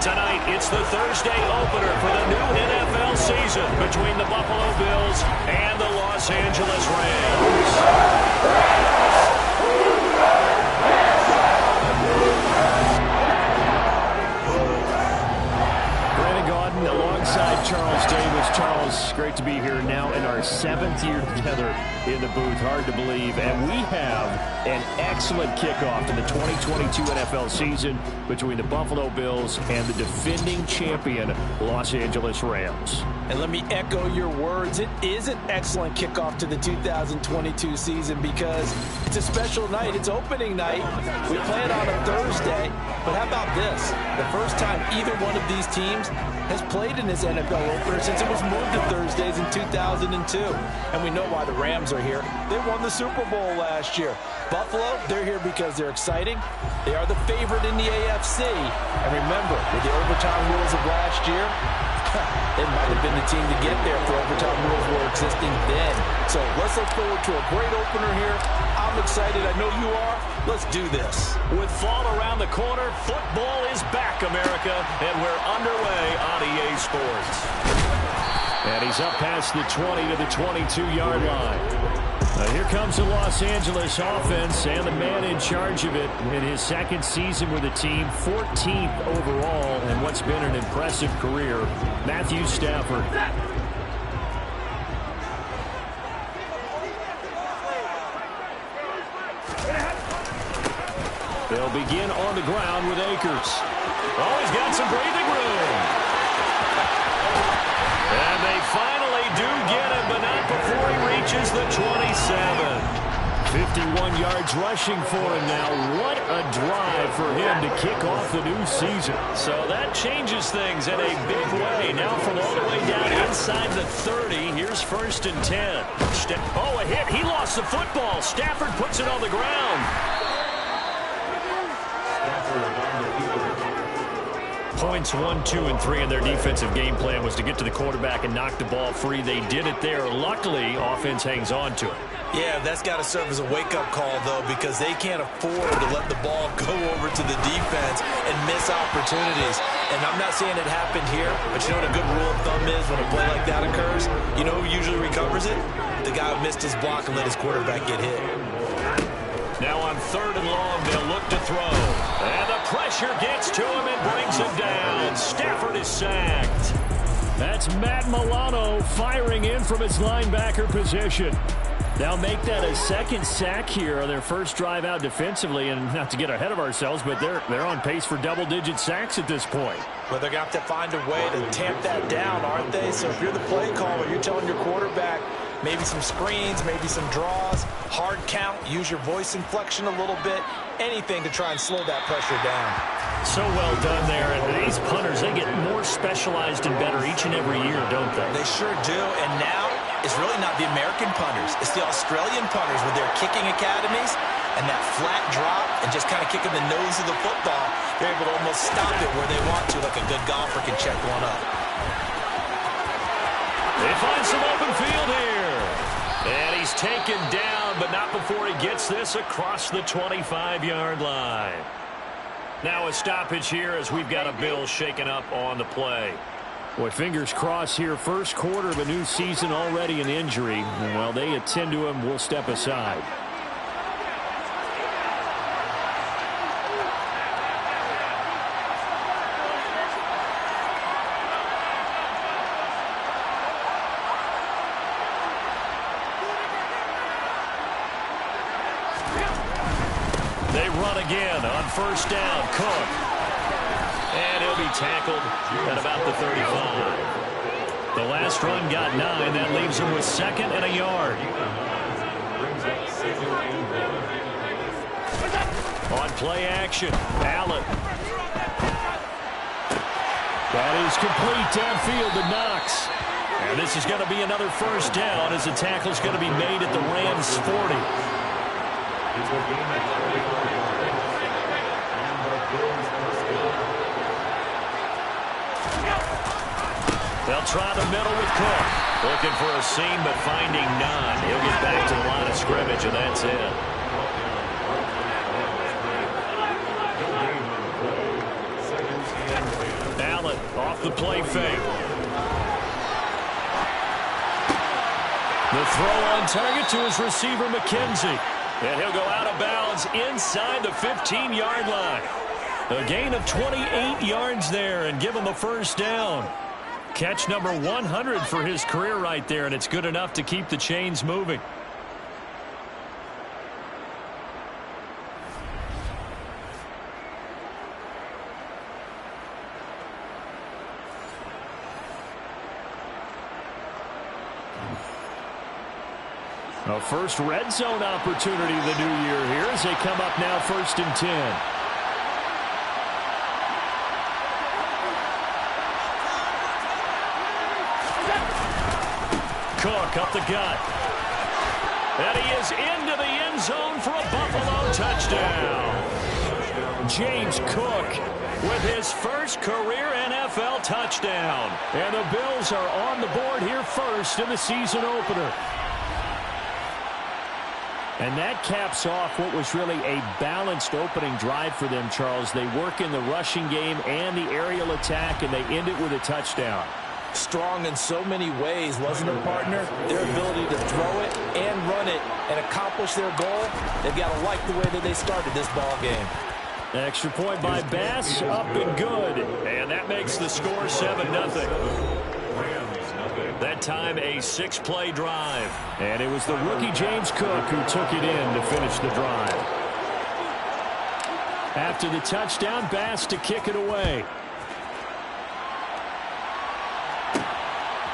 Tonight, it's the Thursday opener for the new NFL season between the Buffalo Bills and the Los Angeles Rams. Alongside Charles Davis. Charles, great to be here now in our 7th year together in the booth. Hard to believe. And we have an excellent kickoff to the 2022 NFL season between the Buffalo Bills and the defending champion Los Angeles Rams. And let me echo your words. It is an excellent kickoff to the 2022 season because it's a special night. It's opening night. We play it on a Thursday. But how about this? The first time either one of these teams has played in this NFL opener since it was moved to Thursdays in 2002. And we know why the Rams are here. They won the Super Bowl last year. Buffalo, they're here because they're exciting. They are the favorite in the AFC. And remember, with the overtime rules of last year, they might have been the team to get there if the overtime rules were existing then. So let's look forward to a great opener here. I'm excited. I know you are. Let's do this. With fall around the corner, football is back, America, and we're underway on EA Sports. And he's up past the 20 to the 22-yard line. Here comes the Los Angeles offense, and the man in charge of it in his second season with the team, 14th overall, and what's been an impressive career, Matthew Stafford. They'll begin on the ground with Akers. Oh, he's got some breathing room. And they finally do get him, but not before he reaches the 27. 51 yards rushing for him now. What a drive for him to kick off the new season. So that changes things in a big way. Now from all the way down inside the 30, here's 1st and 10. Oh, a hit. He lost the football. Stafford puts it on the ground. Points 1, 2, and 3 in their defensive game plan was to get to the quarterback and knock the ball free. They did it there. Luckily, offense hangs on to it. Yeah, that's got to serve as a wake-up call, though, because they can't afford to let the ball go over to the defense and miss opportunities. And I'm not saying it happened here, but you know what a good rule of thumb is when a play like that occurs? You know who usually recovers it? The guy who missed his block and let his quarterback get hit. Now on 3rd and long, they'll look to throw. And the pressure gets to him and brings him down. Stafford is sacked. That's Matt Milano firing in from his linebacker position. They'll make that a second sack here on their first drive out defensively. And not to get ahead of ourselves, but they're on pace for double-digit sacks at this point. But they're going to have to find a way to tamp that down, aren't they? So if you're the play caller, you're telling your quarterback, maybe some screens, maybe some draws, hard count, use your voice inflection a little bit, anything to try and slow that pressure down. So well done there. And these punters, they get more specialized and better each and every year, don't they? They sure do. And now it's really not the American punters. It's the Australian punters with their kicking academies and that flat drop and just kind of kicking the nose of the football. They're able to almost stop it where they want to, like a good golfer can check one up. They find some open field here. And he's taken down, but not before he gets this across the 25-yard line. Now a stoppage here as we've got a Bill shaken up on the play. Boy, fingers crossed here. First quarter of a new season, already an injury. And while they attend to him, we'll step aside. They run again on 1st down. Cook. And he'll be tackled at about the 35. The last run got 9. That leaves him with 2nd and a yard. On play action, Allen. That is complete downfield to Knox. And this is going to be another 1st down as the tackle's going to be made at the Rams 40. They'll try the middle with Cook. Looking for a seam, but finding none. He'll get back to the line of scrimmage, and that's it. Allen off the play fake. The throw on target to his receiver, McKenzie. And he'll go out of bounds inside the 15-yard line. A gain of 28 yards there and give him a first down. Catch number 100 for his career right there, and it's good enough to keep the chains moving. A first red zone opportunity the new year here as they come up now 1st and 10. Cook up the gut. And he is into the end zone for a Buffalo touchdown. James Cook with his first career NFL touchdown. And the Bills are on the board here first in the season opener. And that caps off what was really a balanced opening drive for them, Charles. They work in the rushing game and the aerial attack, and they end it with a touchdown. Strong in so many ways, wasn't it, partner? Their ability to throw it and run it and accomplish their goal, they've got to like the way that they started this ball game. Extra point by Bass, up and good. And that makes the score 7-0. That time a 6-play drive. And it was the rookie James Cook who took it in to finish the drive. After the touchdown, Bass to kick it away.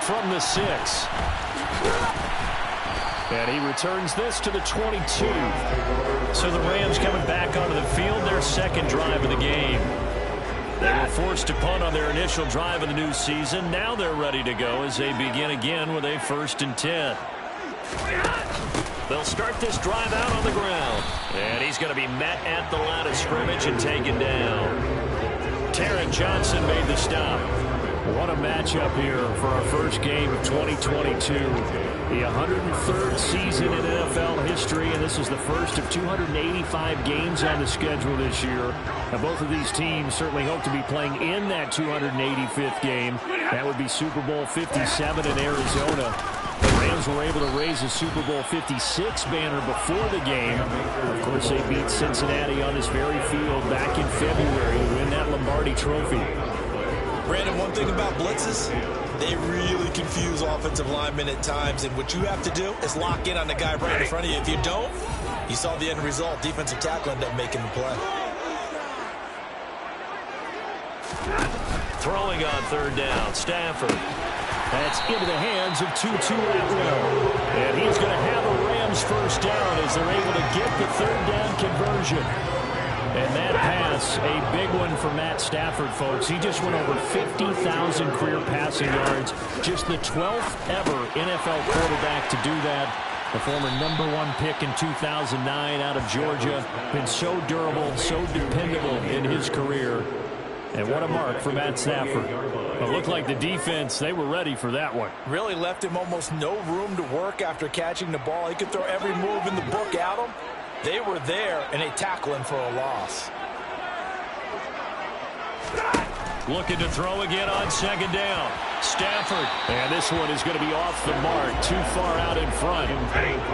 From the 6. And he returns this to the 22. So the Rams coming back onto the field, their second drive of the game. They were forced to punt on their initial drive of the new season. Now they're ready to go as they begin again with a 1st and 10. They'll start this drive out on the ground. And he's going to be met at the line of scrimmage and taken down. Taron Johnson made the stop. What a matchup here for our first game of 2022. The 103rd season in NFL history, and this is the first of 285 games on the schedule this year. Now, both of these teams certainly hope to be playing in that 285th game. That would be Super Bowl 57 in Arizona. The Rams were able to raise a Super Bowl 56 banner before the game. Of course, they beat Cincinnati on this very field back in February to win that Lombardi Trophy. Brandon, one thing about blitzes, they really confuse offensive linemen at times, and what you have to do is lock in on the guy right in front of you. If you don't, you saw the end result. Defensive tackle ended up making the play. Throwing on 3rd down, Stafford. That's into the hands of Tutu Atwell. And he's going to have a Rams first down as they're able to get the 3rd down conversion. And that pass, a big one for Matt Stafford, folks. He just went over 50,000 career passing yards. Just the 12th ever NFL quarterback to do that. The former #1 pick in 2009 out of Georgia. Been so durable, so dependable in his career. And what a mark for Matt Stafford. It looked like the defense, they were ready for that one. Really left him almost no room to work after catching the ball. He could throw every move in the book at him. They were there, and they tackle him for a loss. Looking to throw again on 2nd down. Stafford. And this one is going to be off the mark, too far out in front.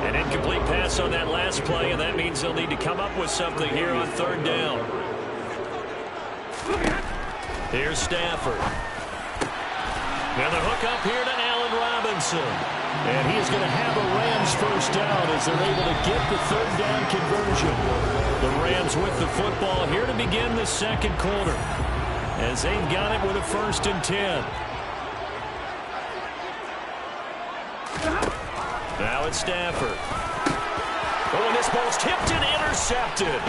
An incomplete pass on that last play, and that means they'll need to come up with something here on 3rd down. Here's Stafford. Now the hook up here to Allen Robinson. And he is going to have a Rams first down as they're able to get the 3rd down conversion. The Rams with the football here to begin the 2nd quarter as they've got it with a 1st and 10. Now it's Stafford. Oh, and this ball's tipped and intercepted.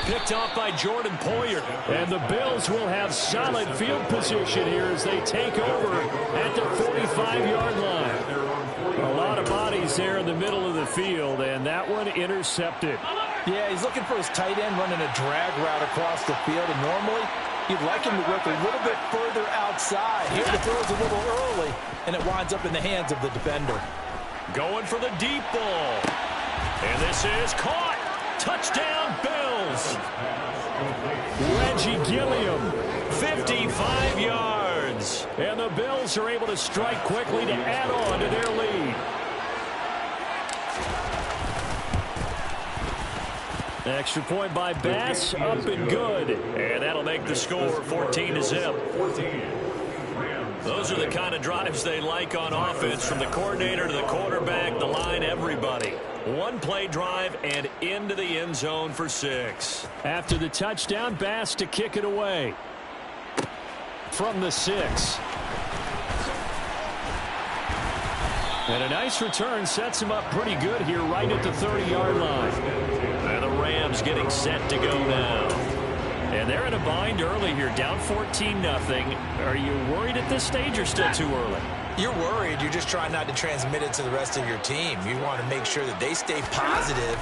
Picked off by Jordan Poyer. And the Bills will have solid field position here as they take over at the 45-yard line. A lot of bodies there in the middle of the field, and that one intercepted. Yeah, he's looking for his tight end running a drag route across the field, and normally you'd like him to work a little bit further outside. Here the throw is a little early, and it winds up in the hands of the defender. Going for the deep ball. And this is caught. Touchdown, Bills. Reggie Gilliam. 55 yards. And the Bills are able to strike quickly to add on to their lead. Extra point by Bass, up and good. And that'll make the score 14-0. Those are the kind of drives they like on offense, from the coordinator to the quarterback, the line, everybody. One-play drive and into the end zone for 6. After the touchdown, Bass to kick it away from the 6. And a nice return sets him up pretty good here right at the 30-yard line. And the Rams getting set to go now. And they're in a bind early here, down 14-0. Are you worried at this stage or still too early? You're worried. You're just trying not to transmit it to the rest of your team. You want to make sure that they stay positive.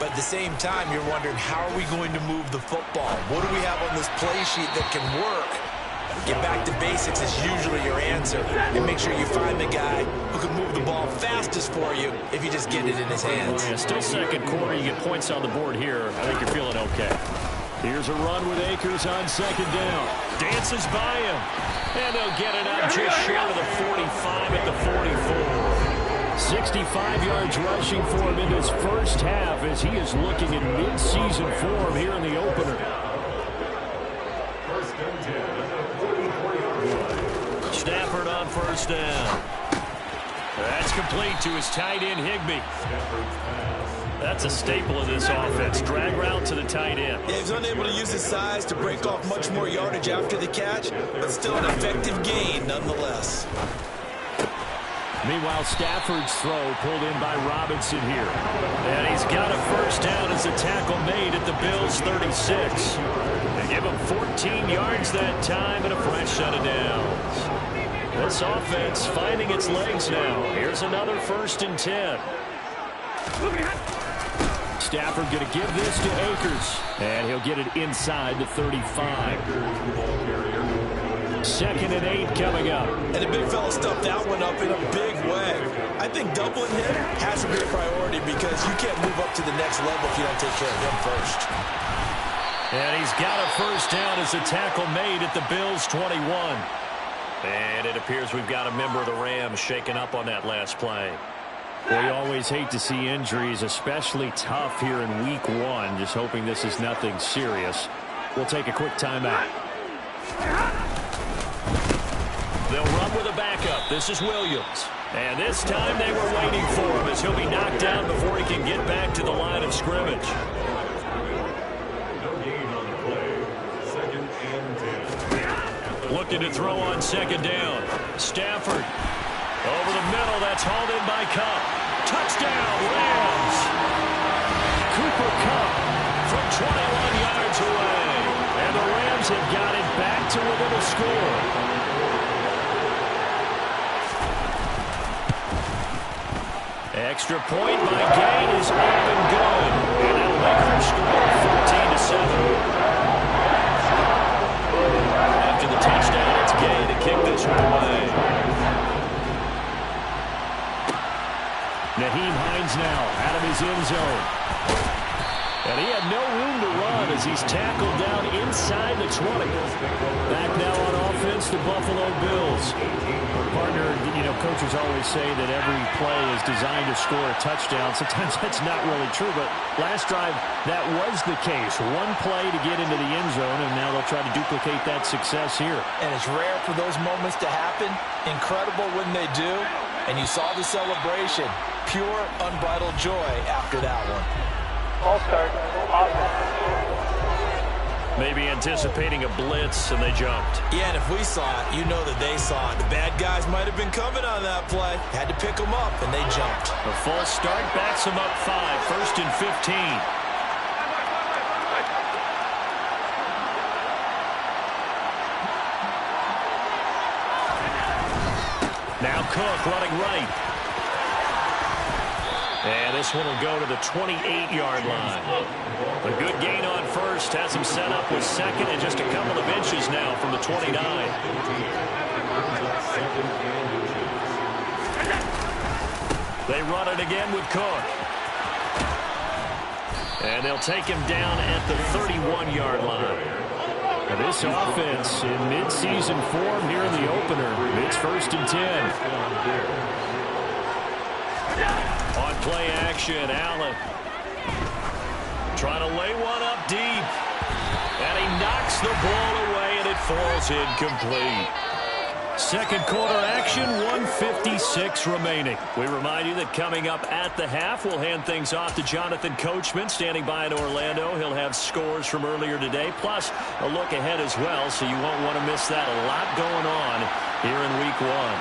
But at the same time, you're wondering, how are we going to move the football? What do we have on this play sheet that can work? Get back to basics is usually your answer. And make sure you find the guy who can move the ball fastest for you if you just get it in his hands. Yeah, still second quarter. You get points on the board here. I think you're feeling okay. Here's a run with Akers on second down. Dances by him. And they'll get it up just short of the 45 at the 44. 65 yards rushing for him in his first half as he is looking in mid-season form here in the opener. Stafford on first down. That's complete to his tight end, Higbee. That's a staple of this offense. Drag route to the tight end. Yeah, he's unable to use his size to break off much more yardage after the catch, but still an effective gain nonetheless. Meanwhile, Stafford's throw pulled in by Robinson here. And he's got a first down as a tackle made at the Bills' 36. They give him 14 yards that time and a fresh set of downs. This offense finding its legs now. Here's another 1st and 10. Stafford going to give this to Akers. And he'll get it inside the 35. 2nd and 8 coming up. And the big fella stuffed that one up in a big way. I think doubling him has to be a priority because you can't move up to the next level if you don't take care of him first. And he's got a first down as a tackle made at the Bills' 21. And it appears we've got a member of the Rams shaken up on that last play. Well, you always hate to see injuries, especially tough here in week 1. Just hoping this is nothing serious. We'll take a quick timeout. They'll run with a backup. This is Williams. And this time they were waiting for him as he'll be knocked down before he can get back to the line of scrimmage. Looking to throw on second down. Stafford. Over the middle, that's hauled in by Kupp. Touchdown, Rams! Cooper Kupp from 21 yards away. And the Rams have got it back to within a score. Extra point by Gain is up and good. And that'll make their score 14-7. After the touchdown, it's Gain to kick this one away. Nyheim Hines now out of his end zone. And he had no room to run as he's tackled down inside the 20. Back now on offense, the Buffalo Bills. Partner, you know, coaches always say that every play is designed to score a touchdown. Sometimes that's not really true, but last drive, that was the case. One play to get into the end zone, and now they'll try to duplicate that success here. And it's rare for those moments to happen. Incredible when they do. And you saw the celebration. Pure, unbridled joy after that one. All start. Maybe anticipating a blitz, and they jumped. Yeah, and if we saw it, you know that they saw it. The bad guys might have been coming on that play. Had to pick them up, and they jumped. A false start backs them up 5. 1st and 15. Now Cook running right. And this one will go to the 28-yard line. A good gain on first has him set up with second and just a couple of inches now from the 29. They run it again with Cook. And they'll take him down at the 31-yard line. This offense in mid-season form here in the opener. It's 1st and 10. On play action, Allen trying to lay one up deep. And he knocks the ball away, and it falls incomplete. Second quarter action, 1:56 remaining. We remind you that coming up at the half, we'll hand things off to Jonathan Coachman, standing by in Orlando. He'll have scores from earlier today, plus a look ahead as well, so you won't want to miss that. A lot going on here in Week 1.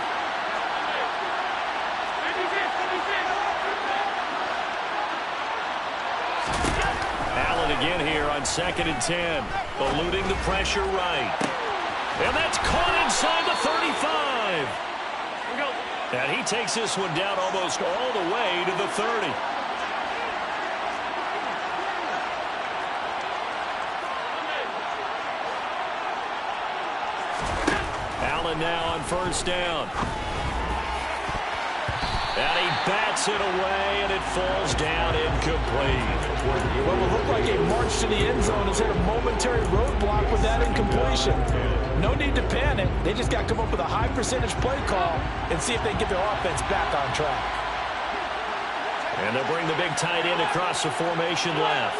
Allen again here on 2nd and 10, eluding the pressure right. And that's caught inside the 35. And he takes this one down almost all the way to the 30. Allen now on 1st down. And he bats it away, and it falls down incomplete. What will look like a march to the end zone has hit a momentary roadblock with that incompletion. No need to panic. They just got to come up with a high percentage play call and see if they can get their offense back on track. And they'll bring the big tight end across the formation left.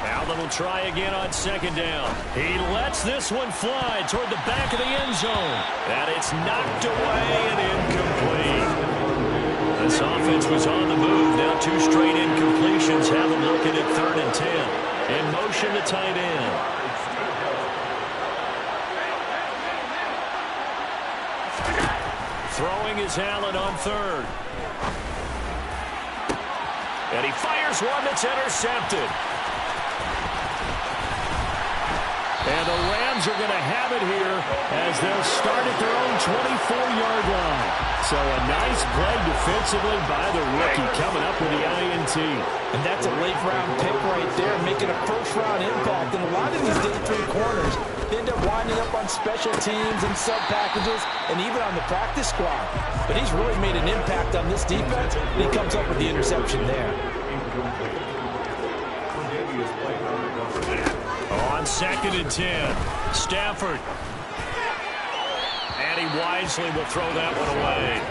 Allen will try again on 2nd down. He lets this one fly toward the back of the end zone. And it's knocked away and incomplete. This offense was on the move. Now 2 straight incompletions have them looking at 3rd and 10. In motion to tight end. Throwing is Allen on 3rd. And he fires one that's intercepted. And the Rams are going to have it here as they'll start at their own 24-yard line. So a nice play defensively by the rookie coming up with the INT. And that's a late-round pick right there, making a first-round impact. And a lot of these day 3 corners, they end up winding up on special teams and sub-packages and even on the practice squad. But he's really made an impact on this defense, and he comes up with the interception there. On 2nd and 10, Stafford. And he wisely will throw that one away.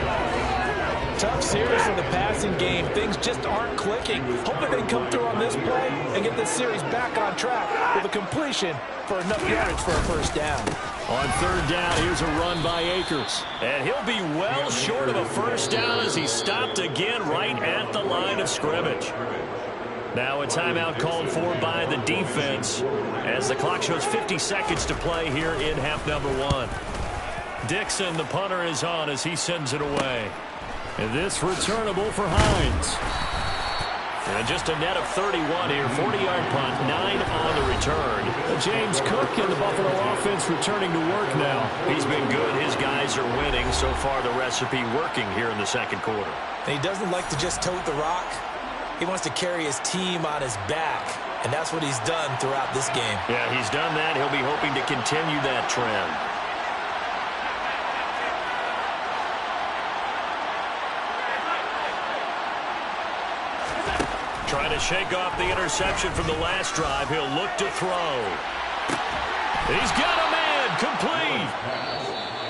Tough series for the passing game. Things just aren't clicking. Hoping they come through on this play and get this series back on track with a completion for enough yardage for a 1st down. On 3rd down, here's a run by Akers. And he'll be well short of a 1st down as he stopped again right at the line of scrimmage. Now a timeout called for by the defense as the clock shows 50 seconds to play here in half number 1. Dixon, the punter, is on as he sends it away. And this returnable for Hines. And just a net of 31 here, 40-yard punt, 9 on the return. James Cook and the Buffalo offense returning to work now. He's been good. His guys are winning. So far, the recipe working here in the 2nd quarter. And he doesn't like to just tote the rock. He wants to carry his team on his back, and that's what he's done throughout this game. Yeah, he's done that. He'll be hoping to continue that trend. Trying to shake off the interception from the last drive. He'll look to throw. He's got a man, complete.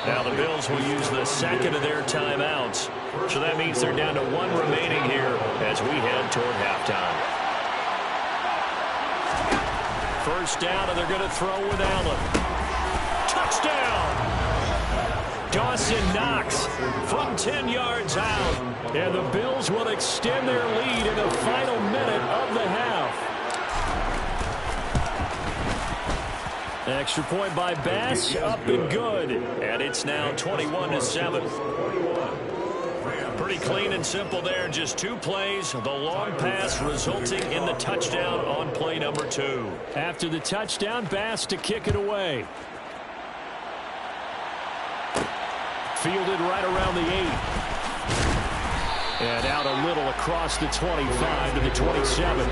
Now the Bills will use the 2nd of their timeouts. So that means they're down to 1 remaining here as we head toward halftime. 1st down, and they're going to throw with Allen. Touchdown! Dawson Knox from 10 yards out. And the Bills will extend their lead in the final minute of the half. Extra point by Bass, up and good. And it's now 21-7. Pretty clean and simple there. Just 2 plays. The long pass resulting in the touchdown on play number 2. After the touchdown, Bass to kick it away. Fielded right around the 8. And out a little across the 25 to the 27.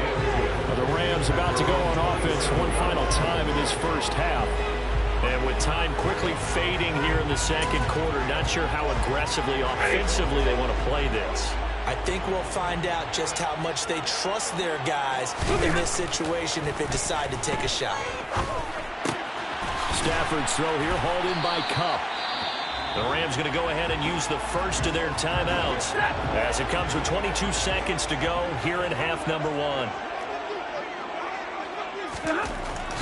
The Rams about to go on offense one final time in this 1st half. And with time quickly fading here in the 2nd quarter, not sure how aggressively, offensively they want to play this. I think we'll find out just how much they trust their guys in this situation if they decide to take a shot. Stafford's throw here hauled in by Kupp. The Rams going to go ahead and use the first of their timeouts as it comes with 22 seconds to go here in half number 1.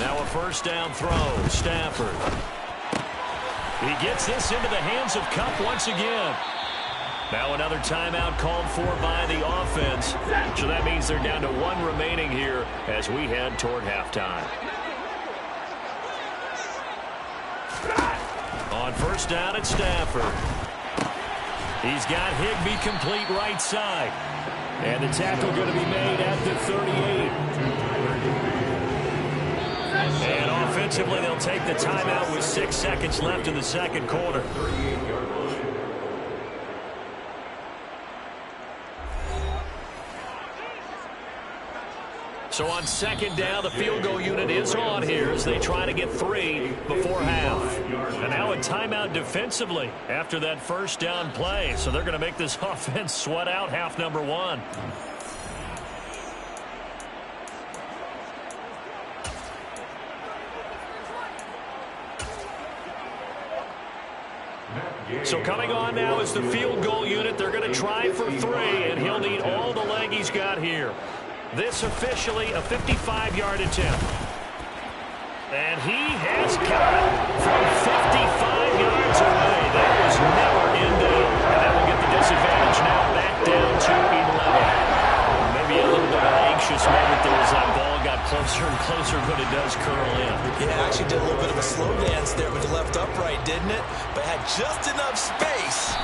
Now a first down throw. Stafford. He gets this into the hands of Kupp once again. Now another timeout called for by the offense. So that means they're down to 1 remaining here as we head toward halftime. On first down at Stafford. He's got Higbee complete right side. And the tackle going to be made at the 38. And offensively, they'll take the timeout with 6 seconds left in the second quarter. So on second down, the field goal unit is on here as they try to get 3 before half. And now a timeout defensively after that first down play. So they're going to make this offense sweat out half number 1. So coming on now is the field goal unit. They're going to try for 3, and he'll need all the leg he's got here. This officially a 55-yard attempt. And he has got it from 55 yards away. That was never in doubt. And that will get the disadvantage now back down to 11. Maybe a little bit of an anxious moment there as that ball got closer and closer, but it does curl in. Yeah, actually did a little bit of a slow dance there with the left upright, didn't it? But had just enough space,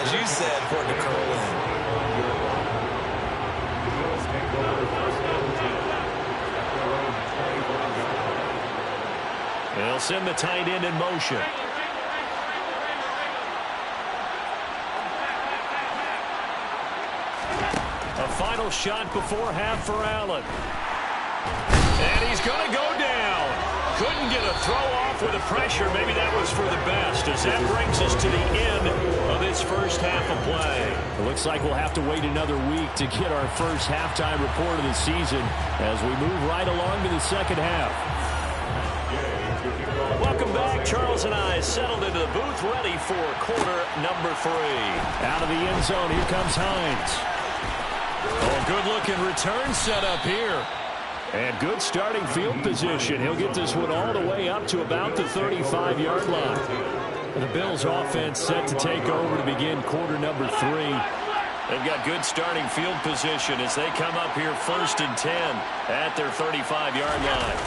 as you said, for it to curl in. They'll send the tight end in motion. A final shot before half for Allen. And he's going to go down. Couldn't get a throw off with the pressure. Maybe that was for the best as that brings us to the end of this first half of play. It looks like we'll have to wait another week to get our first halftime report of the season as we move right along to the second half. Welcome back. Charles and I settled into the booth, ready for quarter number 3. Out of the end zone, here comes Hines. Oh, good-looking return set up here. And good starting field position. He'll get this one all the way up to about the 35-yard line. The Bills offense set to take over to begin quarter number 3. They've got good starting field position as they come up here first and 10 at their 35-yard line.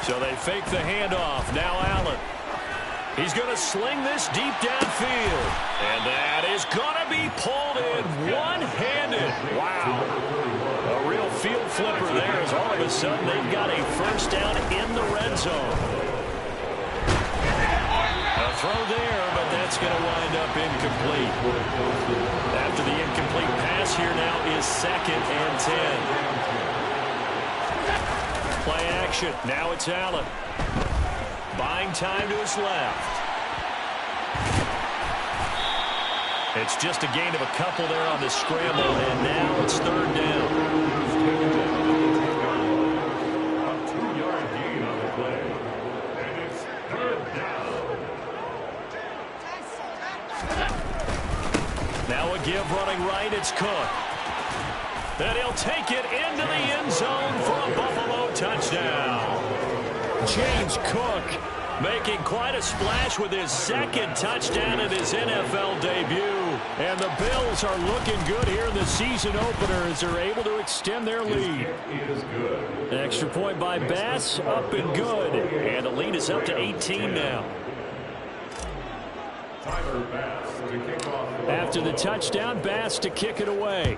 So they fake the handoff. Now Allen. He's going to sling this deep downfield. And that is going to be pulled in one-handed. Wow. A real field flipper there as all of a sudden they've got a first down in the red zone. A throw there, but that's going to wind up incomplete. After the incomplete pass here now is second and 10. Play action. Now it's Allen. Buying time to his left. It's just a gain of a couple there on the scramble, and now it's third down. A 2-yard gain on the play. And it's third down. Now a give running right. It's Cook. And he'll take it into the end zone for a Buffalo touchdown. James Cook making quite a splash with his second touchdown in his NFL debut. And the Bills are looking good here in the season opener as they're able to extend their lead. An extra point by Bass, up and good. And the lead is up to 18 now. After the touchdown, Bass to kick it away.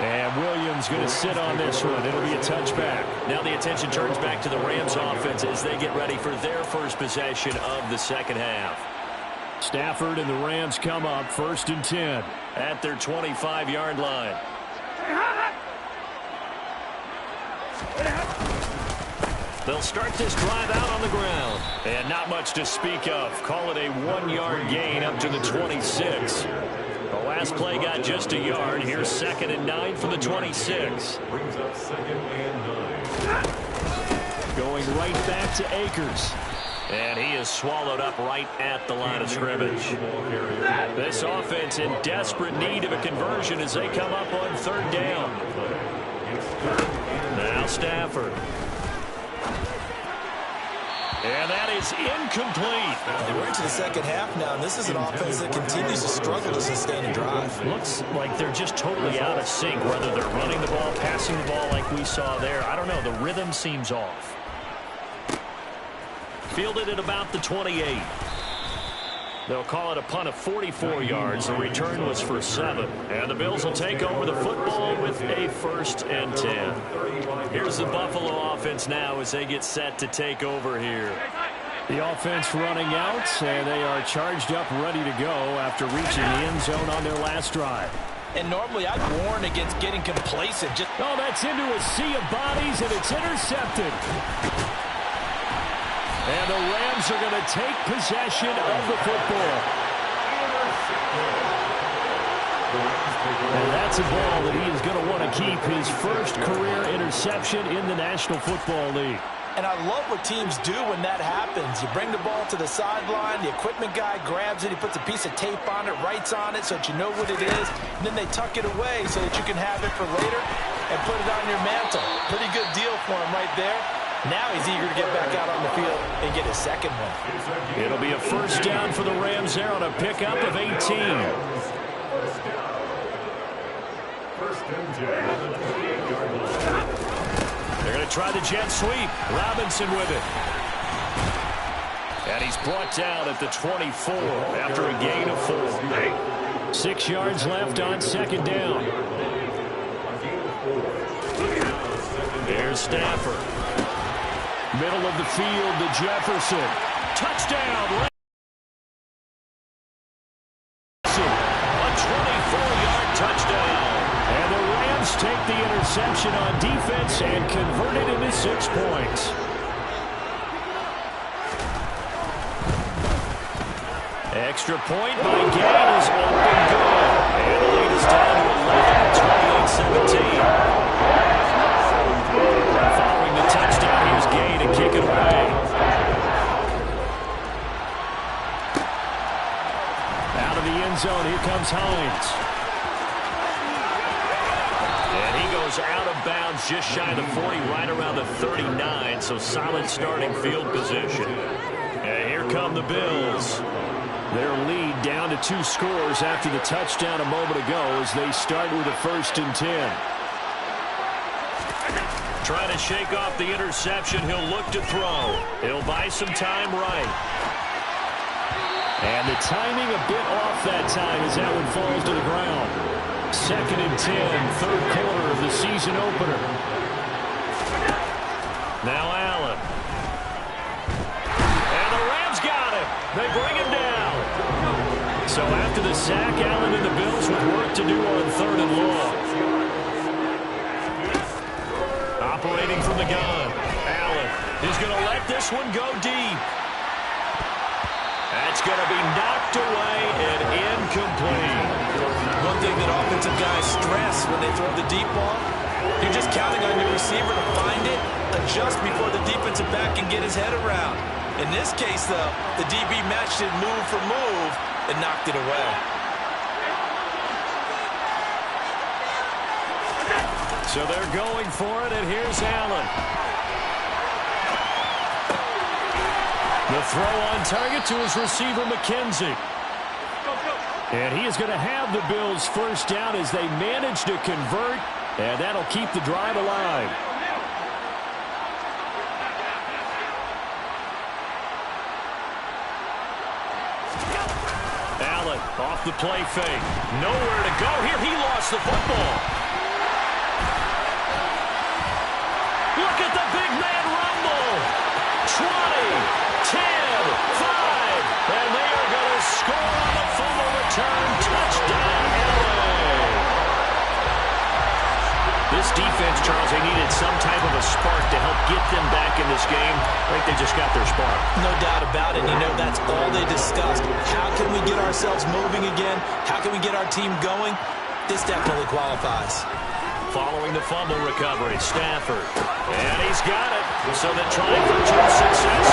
And Williams going to sit on this one. It'll be a touchback. Now the attention turns back to the Rams offense as they get ready for their first possession of the second half. Stafford and the Rams come up first and 10. At their 25-yard line. They'll start this drive out on the ground. And not much to speak of. Call it a 1-yard gain up to the 26. The last play got just a yard. Here's 2nd and 9 from the 26. Brings up 2nd and 9. Going right back to Akers. And he is swallowed up right at the line of scrimmage. This offense in desperate need of a conversion as they come up on 3rd down. Now Stafford. And that is incomplete. We're into the second half now, and this is an offense that continues to struggle to sustain a drive. Looks like they're just totally out of sync, whether they're running the ball, passing the ball like we saw there. I don't know. The rhythm seems off. Fielded at about the 28. They'll call it a punt of 44 yards. The return was for 7. And the Bills will take over the football with a 1st and 10. Here's the Buffalo offense now as they get set to take over here. The offense running out, and they are charged up, ready to go after reaching the end zone on their last drive. And normally I'd warn against getting complacent. Oh, that's into a sea of bodies, and it's intercepted. And the Rams are going to take possession of the football. And that's a ball that he is going to want to keep, his first career interception in the National Football League. And I love what teams do when that happens. You bring the ball to the sideline, the equipment guy grabs it, he puts a piece of tape on it, writes on it so that you know what it is, and then they tuck it away so that you can have it for later and put it on your mantle. Pretty good deal for him right there. Now he's eager to get back out on the field and get his second one. It'll be a 1st down for the Rams there on a pickup of 18. 1st and 10 on the 28-yard line. They're going to try the jet sweep. Robinson with it. And he's brought down at the 24 after a gain of 4. 6 yards left on 2nd down. Here's Stafford. Middle of the field to Jefferson. Touchdown. A 24-yard touchdown. And the Rams take the interception on defense and convert it into 6 points. Extra point by Gay is open good. And the lead is down to 11 at 28-17. Following the touchdown, here's Gay to kick it away. Out of the end zone, here comes Hines. And he goes out of bounds just shy of the 40, right around the 39, so solid starting field position. And here come the Bills. Their lead down to 2 scores after the touchdown a moment ago as they start with a 1st and 10. Trying to shake off the interception. He'll look to throw. He'll buy some time right. And the timing a bit off that time as that one falls to the ground. 2nd and 10, 3rd quarter of the season opener. Now Allen. And the Rams got him. They bring him down. So after the sack, Allen and the Bills with work to do on 3rd and long. Operating from the gun. Allen is going to let this one go deep. That's going to be knocked away and incomplete. One thing that offensive guys stress when they throw the deep ball, you're just counting on your receiver to find it, adjust before the defensive back can get his head around. In this case, though, the DB matched it move for move and knocked it away. So they're going for it, and here's Allen. The throw on target to his receiver, McKenzie. And he is going to have the Bills 1st down as they manage to convert, and that'll keep the drive alive. Allen off the play fake. Nowhere to go here. He lost the football. Look at the big man rumble. 20, 10, 5. And they are going to score on the fumble return. Touchdown, LA. This this defense, Charles, they needed some type of a spark to help get them back in this game. I think they just got their spark. No doubt about it. You know, that's all they discussed. How can we get ourselves moving again? How can we get our team going? This definitely qualifies. Following the fumble recovery, Stafford. And he's got it. So they're trying for 2 success.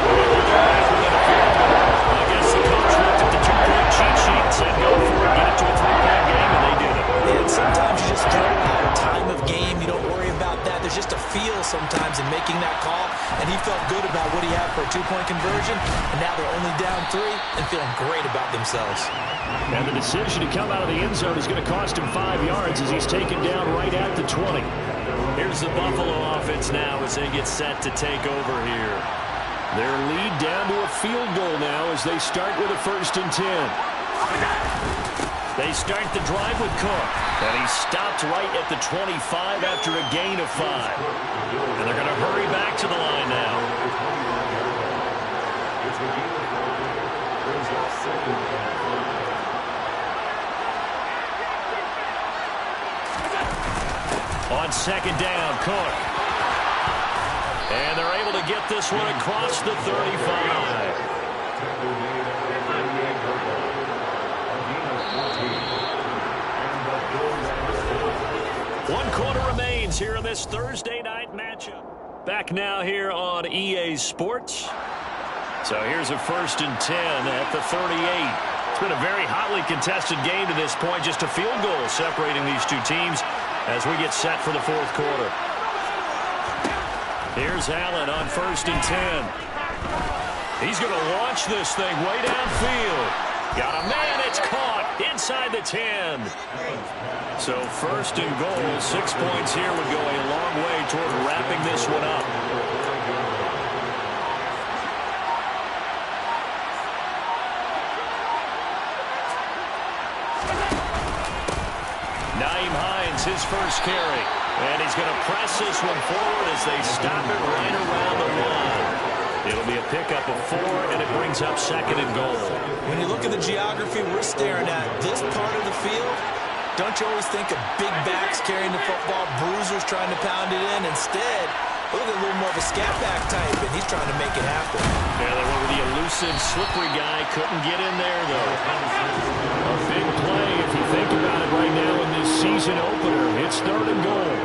And they're back within a field goal. I guess the coach looked at the 2-point cheat sheet and said, go for it, get it to a 3-point game, and they did it. And sometimes you just throw out a time of game. You don't worry about that. There's just a feel sometimes in making that call. And he felt good about what he had for a 2-point conversion. And now they're only down 3 and feeling great about themselves. And the decision to come out of the end zone is going to cost him 5 yards as he's taken down right at the 20. Here's the Buffalo offense now as they get set to take over here. Their lead down to a field goal now as they start with a 1st and 10. They start the drive with Cook. And he stopped right at the 25 after a gain of 5. And they're going to hurry back to the line now. On 2nd down, Cook. And they're able to get this one across the 35. One quarter remains here in this Thursday night matchup. Back now here on EA Sports. So here's a 1st and 10 at the 38. It's been a very hotly contested game to this point. Just a field goal separating these two teams as we get set for the 4th quarter. Here's Allen on 1st and 10. He's going to launch this thing way downfield. Got a man, it's caught inside the 10. So 1st and goal, 6 points here would go a long way toward wrapping this one up. Nyheim Hines, his first carry. And he's going to press this one forward as they stop it right around the 1. It'll be a pickup of 4, and it brings up 2nd and goal. When you look at the geography we're staring at, this part of the field, don't you always think of big backs carrying the football, bruisers trying to pound it in? Instead, look at a little more of a scat back type, and he's trying to make it happen. Yeah, they went with the elusive, slippery guy. Couldn't get in there, though. A big play if you think about it right now in this season opener. It's 3rd and goal.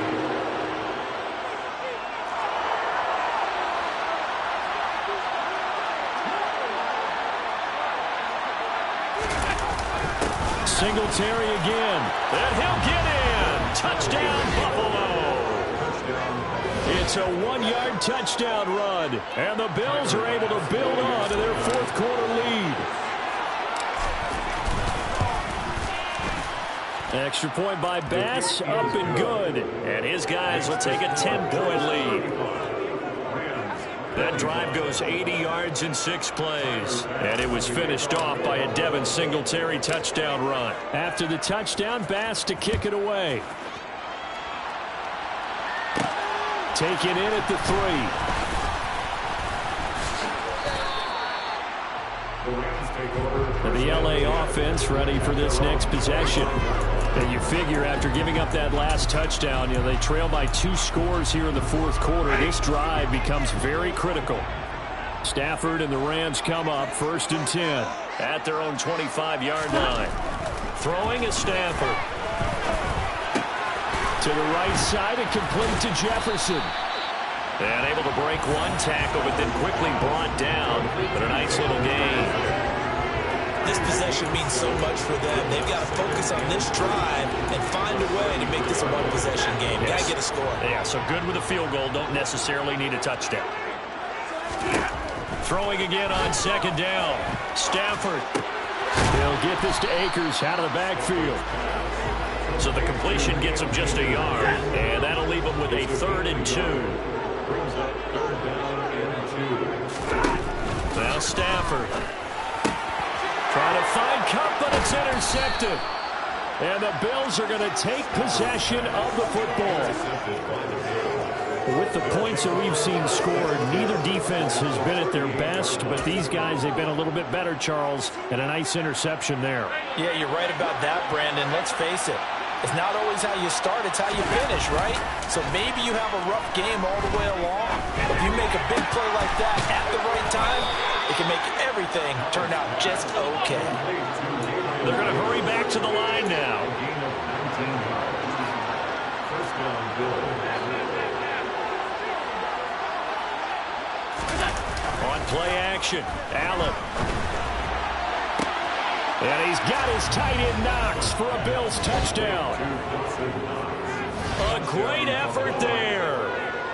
Singletary again. And he'll get in. Touchdown, Buffalo. It's a 1-yard touchdown run. And the Bills are able to build on to their 4th quarter lead. Extra point by Bass, up and good. And his guys will take a 10-point lead. That drive goes 80 yards in 6 plays. And it was finished off by a Devin Singletary touchdown run. After the touchdown, Bass to kick it away. Taken in at the 3. The LA offense ready for this next possession. And you figure after giving up that last touchdown, they trail by 2 scores here in the 4th quarter. This drive becomes very critical. Stafford and the Rams come up 1st and 10. At their own 25-yard line. Throwing is Stafford. To the right side and complete to Jefferson. And able to break one tackle, but then quickly brought down. But a nice little gain. This possession means so much for them. They've got to focus on this drive and find a way to make this a one-possession game. Yes. Got to get a score. Yeah, so good with a field goal. Don't necessarily need a touchdown. Throwing again on 2nd down. Stafford. They'll get this to Akers out of the backfield. So the completion gets him just a yard. And that'll leave him with a 3rd and 2. Now Stafford. Trying to find Kupp, but it's intercepted. And the Bills are going to take possession of the football. With the points that we've seen scored, neither defense has been at their best, but these guys, they've been a little bit better, Charles, and a nice interception there. Yeah, you're right about that, Brandon. Let's face it. It's not always how you start, it's how you finish, right? So maybe you have a rough game all the way along, but if you make a big play like that at the right time, it can make everything turn out just okay. They're going to hurry back to the line now. On play action, Allen. And he's got his tight end Knox for a Bills touchdown. A great effort there.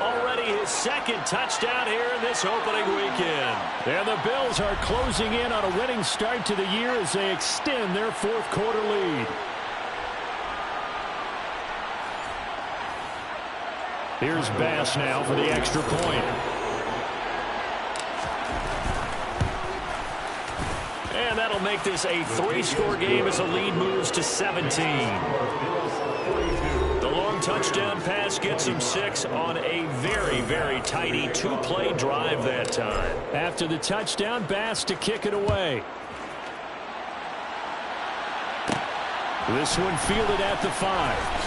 Already his second touchdown here in this opening weekend. And the Bills are closing in on a winning start to the year as they extend their fourth quarter lead. Here's Bass now for the extra point. And that'll make this a 3-score game as the lead moves to 17. The long touchdown pass gets him 6 on a very, very tidy 2-play drive that time. After the touchdown, Bass to kick it away. This one fielded at the 5.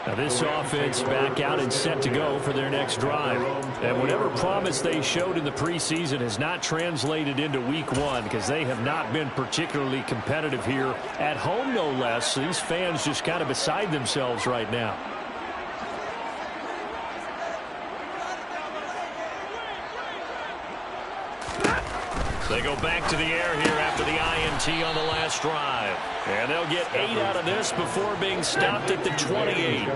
Now this offense back out and set to go for their next drive. And whatever promise they showed in the preseason has not translated into week 1 because they have not been particularly competitive here at home, no less. These fans just kind of beside themselves right now. They go back to the air here after the INT on the last drive. And they'll get 8 out of this before being stopped at the 28.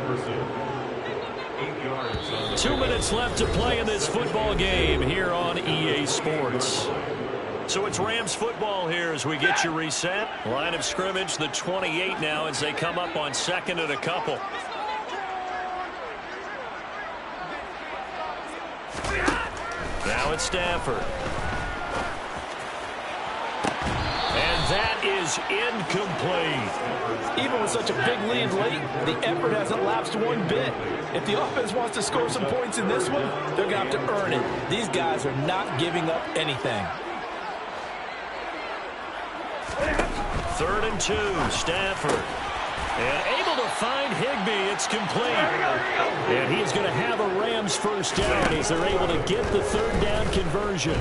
2 minutes left to play in this football game here on EA Sports. So it's Rams football here as we get you reset. Line of scrimmage, the 28 now as they come up on 2nd and a couple. Now it's Stafford. That is incomplete. Even with such a big lead late, the effort hasn't lapsed one bit. If the offense wants to score some points in this one, they're going to have to earn it. These guys are not giving up anything. 3rd and 2, Stafford. And able to find Higbee. It's complete. And he's going to have a Rams first down as they're able to get the 3rd down conversion.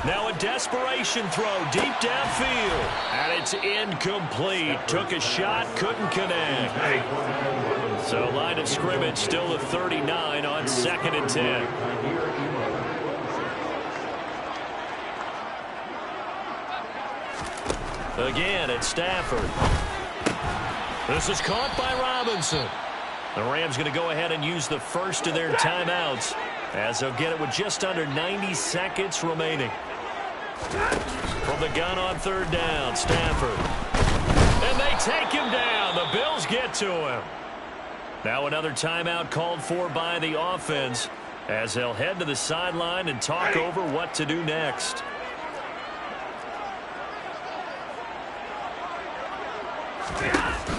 Now a desperation throw deep downfield. And it's incomplete. Took a shot, couldn't connect. So line of scrimmage still a 39 on 2nd and 10. Again, it's Stafford. This is caught by Robinson. The Rams going to go ahead and use the first of their timeouts as they'll get it with just under 90 seconds remaining. From the gun on 3rd down, Stafford. And they take him down. The Bills get to him. Now another timeout called for by the offense as they'll head to the sideline and talk over what to do next.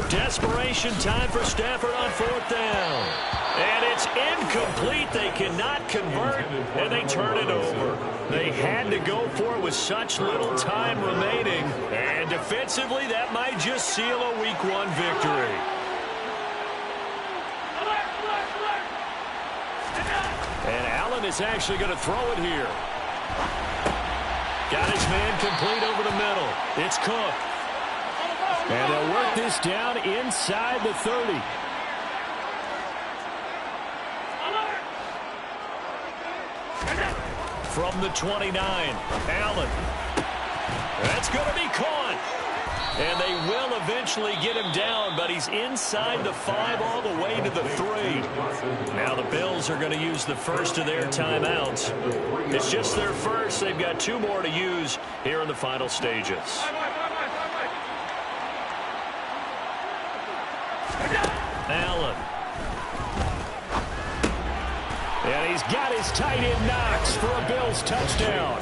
Desperation time for Stafford on 4th down. And it's incomplete. They cannot convert, and they turn it over. They had to go for it with such little time remaining. And defensively, that might just seal a Week 1 victory. And Allen is actually going to throw it here. Got his man complete over the middle. It's Cook. And they'll work this down inside the 30. From the 29, Allen. That's going to be caught. And they will eventually get him down, but he's inside the 5 all the way to the 3. Now the Bills are going to use the first of their timeouts. It's just their first. They've got 2 more to use here in the final stages. Allen. And he's got his tight end Knox for a Bills touchdown.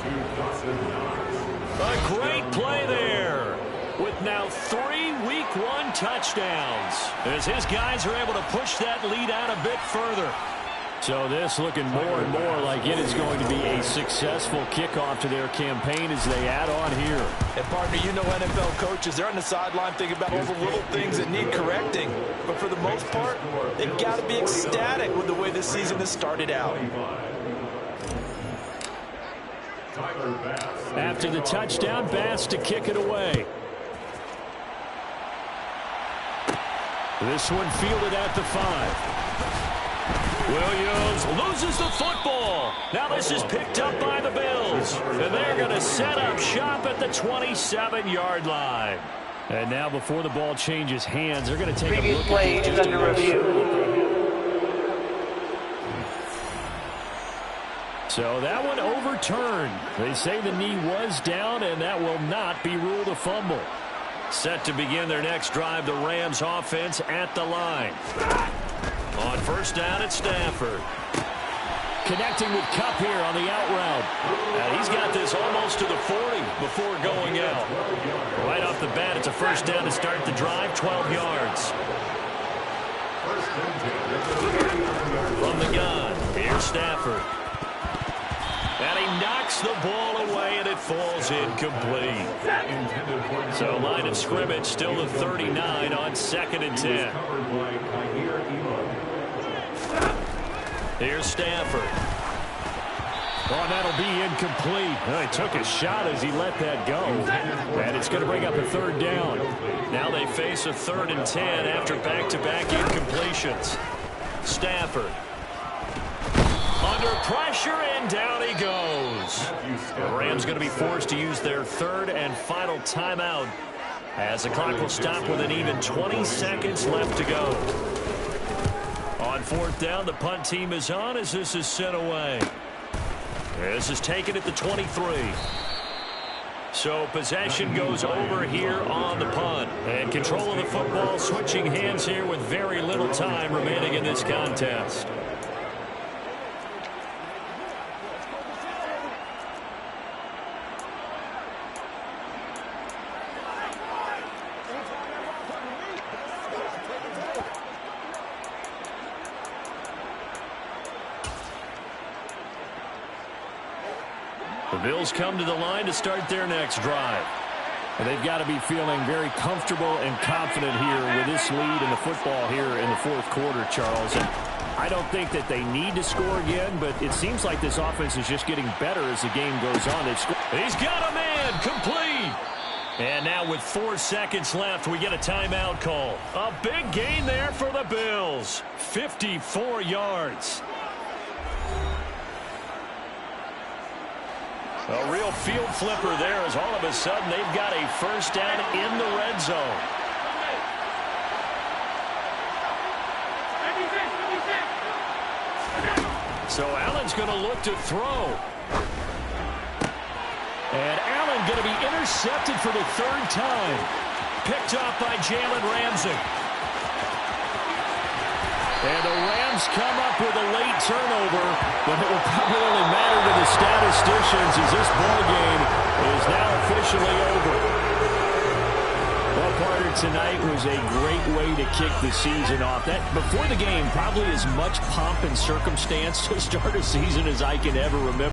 A great play there with now 3 Week 1 touchdowns as his guys are able to push that lead out a bit further. So this looking more and more like it is going to be a successful kickoff to their campaign as they add on here. And partner, you know NFL coaches, they're on the sideline thinking about all the little things that need correcting. But for the most part, they've got to be ecstatic with the way this season has started out. After the touchdown, Bass to kick it away. This one fielded at the 5. Williams loses the football. Now this is picked up by the Bills. And they're going to set up shop at the 27-yard line. And now before the ball changes hands, they're going to take Previous a look play at is under review. So that one overturned. They say the knee was down, and that will not be ruled a fumble. Set to begin their next drive, the Rams offense at the line. On first down at Stafford. Connecting with Kupp here on the out route. And he's got this almost to the 40 before going out. Right off the bat, it's a first down to start the drive, 12 yards. From the gun, here's Stafford. And he knocks the ball away, and it falls incomplete. So line of scrimmage still the 39 on 2nd and 10. Here's Stafford. Oh, that'll be incomplete. He took a shot as he let that go. And it's going to bring up a 3rd down. Now they face a 3rd and 10 after back-to-back incompletions. Stafford. Under pressure, and down he goes. The Rams going to be forced to use their 3rd and final timeout as the clock will stop with an even 20 seconds left to go. On 4th down, the punt team is on as this is sent away. This is taken at the 23. So possession goes over here on the punt. And control of the football switching hands here with very little time remaining in this contest. The Bills come to the line to start their next drive. And they've got to be feeling very comfortable and confident here with this lead in the football here in the 4th quarter, Charles. And I don't think that they need to score again, but it seems like this offense is just getting better as the game goes on. He's got a man, complete. And now with 4 seconds left, we get a timeout call. A big gain there for the Bills. 54 yards. A real field flipper there as all of a sudden they've got a first down in the red zone. So Allen's going to look to throw. And Allen going to be intercepted for the 3rd time. Picked off by Jalen Ramsey. And the Rams come up with a late turnover, but it will probably only matter to the statisticians as this ball game is now officially over. Well, partner, tonight was a great way to kick the season off. That before the game, probably as much pomp and circumstance to start a season as I can ever remember.